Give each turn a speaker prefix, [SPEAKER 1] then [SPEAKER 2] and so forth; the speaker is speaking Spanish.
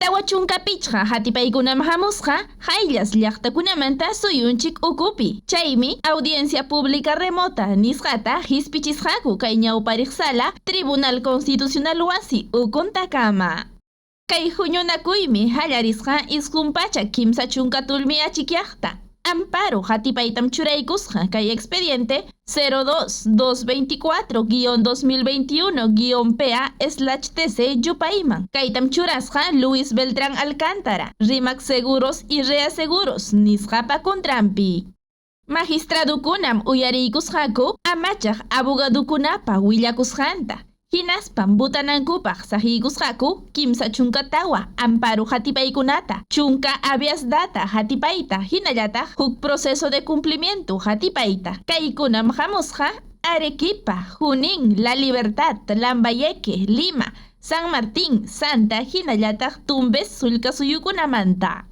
[SPEAKER 1] Tawa chunka pichqa hatipaykunam hamusqa hayllas llaqtakunamanta suyunchik ukupi. Chaymi audiencia pública remota nisqata hispichisqaku kay ñawpariq sala Tribunal Constitucional wasi ukuntakama. Kay huñunakuymi hallarisqa isqunpacha kimsa chunka tulmi achikyaqta. Amparo hatipaytam churaykusqa kay expediente 02224-2021-PA/TC yupayman. Kaytam churasqa Luis Beltrán Alcántara, Rimac Seguros y Reaseguros nisqapa kontrampi. Magistradukunam uyariykusqaku amachaq abogadukunapa willakusqanta. Hinaspam butanankupaq sahiykusqaku kimsa chunka tawa amparo hatipaykunata, chunka habeas data hatipayta, hinallataq huk proceso de cumplimiento hatipayta. Kaykunam hamusqa Arequipa, Junín, La Libertad, Lambayeque, Lima, San Martín, Santa, hinallataq Tumbes sulka suyukunamanta.